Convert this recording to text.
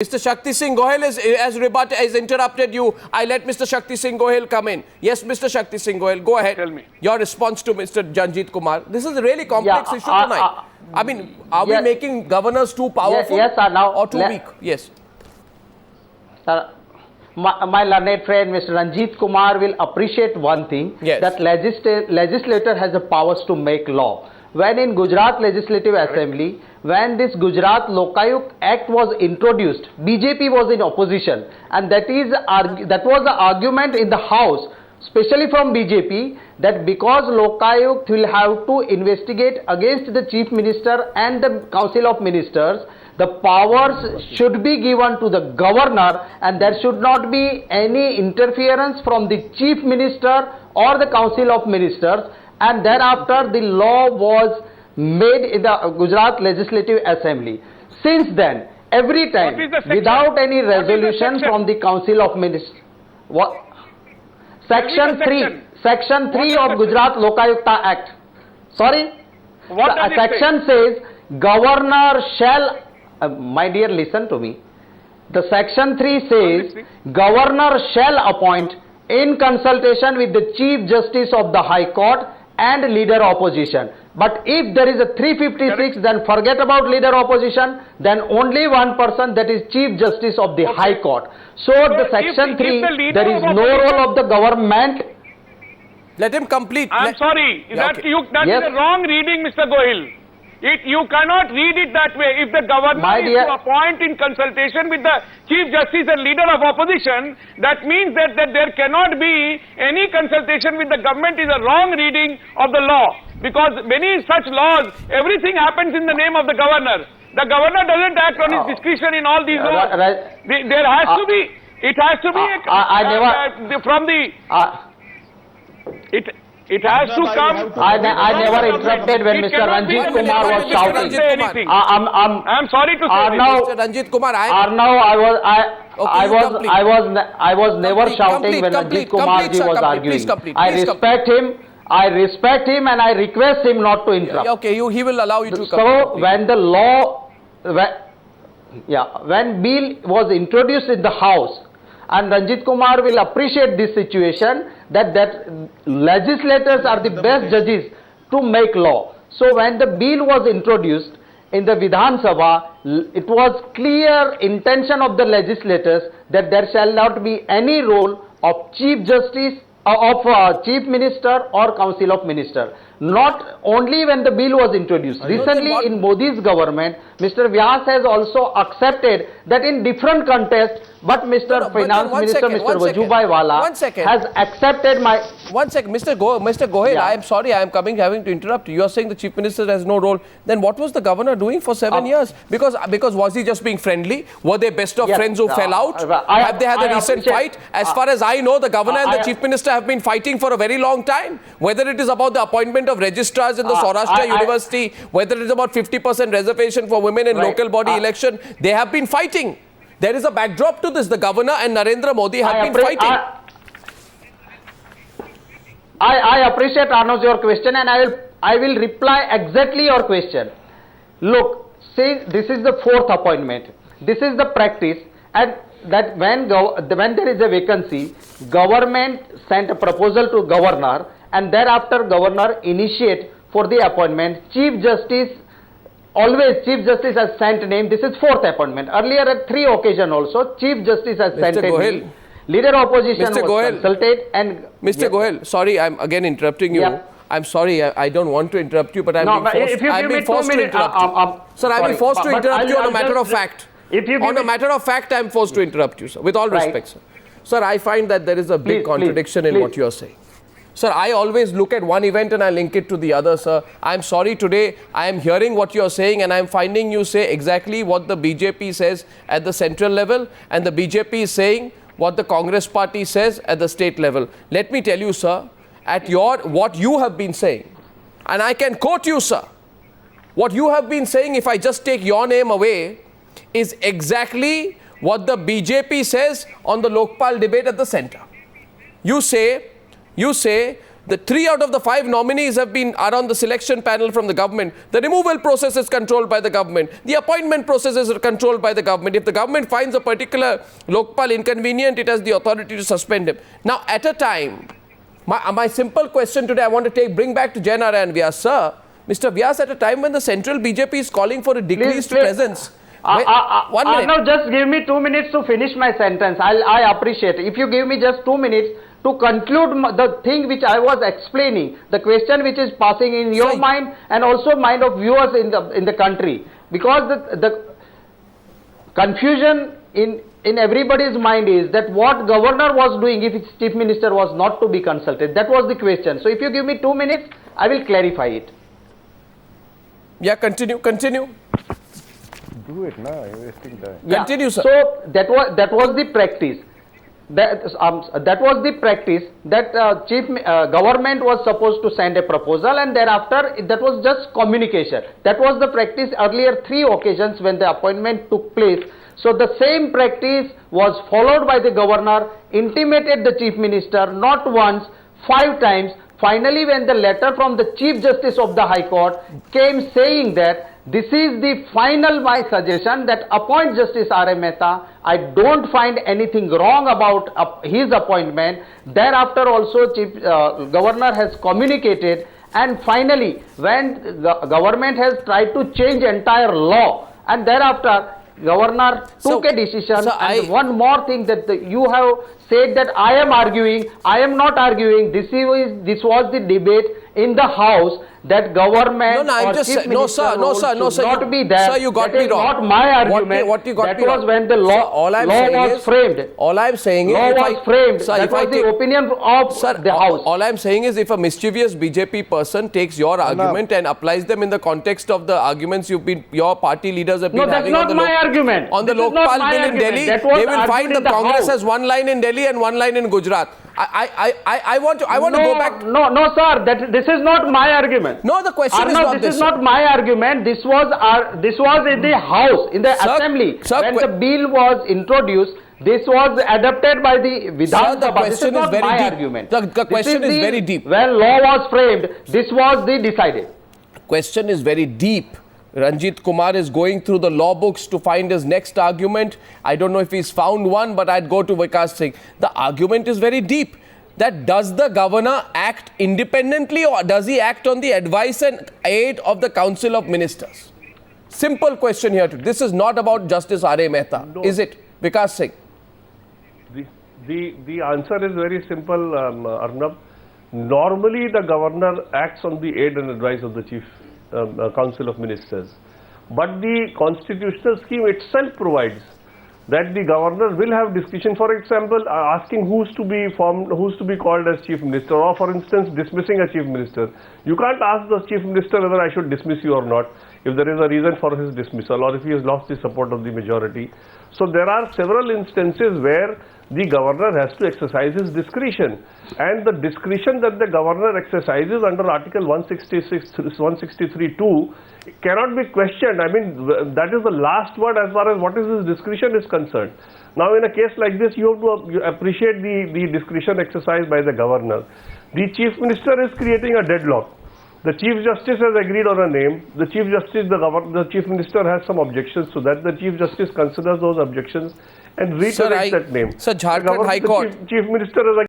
Mr. Shakti Singh Gohil has interrupted you. I let Mr. Shakti Singh Gohil come in. Yes, Mr. Shakti Singh Gohil, go ahead. Tell me. Your response to Mr. Janjeet Kumar. This is a really complex issue tonight. I mean, are we making governors too powerful or too weak? Yes. Sir, my learned friend Mr. Janjeet Kumar will appreciate one thing, that legislator has the powers to make law. When in Gujarat Legislative Assembly, when this Gujarat Lokayuk Act was introduced, BJP was in opposition, and that was the argument in the House, especially from BJP, that because Lokayuk will have to investigate against the Chief Minister and the Council of Ministers, the powers should be given to the governor, and there should not be any interference from the Chief Minister or the Council of Ministers. And thereafter the law was made in the Gujarat Legislative Assembly. Since then, every time, without any resolution from the Council of Ministers, Section 3 of Gujarat Lokayukta Act. Sorry? Section says, Governor shall, my dear, listen to me. The Section 3 says, Governor shall appoint in consultation with the Chief Justice of the High Court and leader opposition. But if there is a 356, then forget about leader opposition, then only one person, that is Chief Justice of the High Court. So the Section 3, there is no role of the government. Let him complete. I'm sorry, that is a wrong reading, Mr. Gohil. You cannot read it that way. If the governor is to appoint in consultation with the Chief Justice and leader of opposition, that means that there cannot be any consultation with the government is a wrong reading of the law. Because many such laws, everything happens in the name of the governor. The governor doesn't act on his discretion in all these laws. There has to be, it has to be from the... It has to come. I never interrupted when Mr. Janjeet Kumar was shouting. I'm sorry to say, Mr. Janjeet Kumar, I was never shouting when Janjeet Kumar ji was arguing. I respect him and I request him not to interrupt. Okay, he will allow you to complete. So when the law, when bill was introduced in the House, and Janjeet Kumar will appreciate this situation, that legislators are the best judges to make law. So when the bill was introduced in the Vidhan Sabha, it was clear intention of the legislators that there shall not be any role of Chief Justice, of Chief Minister or Council of Minister. Not only when the bill was introduced. Recently in Modi's government, Mr. Vyas has also accepted that in different contexts, but Mr. Finance Minister, Mr. Vajubhai Wala has accepted my... One second, Mr. Gohil, I am sorry, I am having to interrupt you. You are saying the Chief Minister has no role. Then what was the governor doing for 7 years? Because was he just being friendly? Were they best of friends who fell out? Have they had a recent fight? As far as I know, the governor and the Chief Minister have been fighting for a very long time. Whether it is about the appointment of registrars in the Saurashtra University, whether it is about 50% reservation for women in local body election, they have been fighting. There is a backdrop to this. The governor and Narendra Modi have been fighting. I appreciate, Arnoz, your question, and I will reply exactly your question. Look, see, this is the 4th appointment. This is the practice, and that when there is a vacancy, government sent a proposal to governor, and thereafter governor initiate for the appointment. Chief Justice, always Chief Justice has sent name. This is 4th appointment. Earlier at 3 occasions also, Chief Justice has sent name. Leader opposition was consulted, and Mr. Gohil, sorry, I'm again interrupting you. I'm sorry, I don't want to interrupt you, but I'm being forced to interrupt you. Sir, I'm being forced to interrupt you on a matter of fact. On a matter of fact, I'm forced to interrupt you, sir. With all respect, sir. Sir, I find that there is a big contradiction in what you are saying. Sir, I always look at one event and I link it to the other, sir. I'm sorry, today I am hearing what you are saying and I'm finding you say exactly what the BJP says at the central level, and the BJP is saying what the Congress party says at the state level. Let me tell you, sir, what you have been saying, and I can quote you, sir, what you have been saying, if I just take your name away, is exactly what the BJP says on the Lokpal debate at the center. You say The 3 out of the 5 nominees are on the selection panel from the government. The removal process is controlled by the government. The appointment processes are controlled by the government. If the government finds a particular Lokpal inconvenient, it has the authority to suspend him. Now, at a time, my simple question today I want to bring back to Jai Narayan Vyas. Sir, Mr. Vyas, at a time when the central BJP is calling for a decreased presence. 1 minute. No, just give me 2 minutes to finish my sentence. I appreciate it. If you give me just 2 minutes to conclude the thing which I was explaining, the question which is passing in your mind and also mind of viewers in the country, because the confusion in everybody's mind is that what governor was doing if his chief minister was not to be consulted. That was the question. So if you give me 2 minutes, I will clarify it. Yeah, continue. Do it now, you're wasting time. Yeah. Continue, sir. So that was the practice. That was the practice that government was supposed to send a proposal, and thereafter that was just communication. That was the practice earlier 3 occasions when the appointment took place. So the same practice was followed by the governor, intimated the chief minister not once, 5 times. Finally, when the letter from the Chief Justice of the High Court came saying that this is the final my suggestion that appoint Justice R.A. Mehta, I don't find anything wrong about his appointment. Thereafter also Governor has communicated, and finally when the government has tried to change entire law, and thereafter Governor took a decision. And one more thing that you have said that I am arguing. I am not arguing. This was the debate in the House that government should not be there. Sir, you got me wrong. Not my argument. What you got that me was wrong. When the law was framed. All I'm saying is, that was the opinion of the House. All I'm saying is, if a mischievous BJP person takes your argument and applies them in the context of the arguments your party leaders have been having on the argument. On the Lokpal bill in Delhi, they will find the Congress has 1 line in Delhi and 1 line in Gujarat. I want to go back. No, sir. This is not my argument. No, the question is not this. This is not my argument. This was in the House, in the Assembly, when the bill was introduced. This was adopted by the Vidhan Sabha. The question is very deep. Argument. The question is very deep. When law was framed, this was the decided. Question is very deep. Ranjit Kumar is going through the law books to find his next argument. I don't know if he's found one, but I'd go to Vikas Singh. The argument is very deep. That does the governor act independently, or does he act on the advice and aid of the Council of Ministers? Simple question here. This is not about Justice R.A. Mehta, is it? Vikas Singh. The answer is very simple, Arnab. Normally, the governor acts on the aid and advice of the Chief Council of Ministers. But the constitutional scheme itself provides that the governor will have discretion, for example, asking who's to be called as chief minister, or for instance dismissing a chief minister. You can't ask the chief minister whether I should dismiss you or not if there is a reason for his dismissal or if he has lost the support of the majority. So there are several instances where the governor has to exercise his discretion, and the discretion that the governor exercises under Article 163(2) cannot be questioned. I mean, that is the last word as far as what is his discretion is concerned. Now, in a case like this, you have to appreciate the discretion exercised by the governor. The chief minister is creating a deadlock. The Chief Justice has agreed on a name. The Chief Justice, the Chief Minister has some objections to that. The Chief Justice considers those objections and reiterates that name. Sir, Jharkhand High Court. Chief Minister has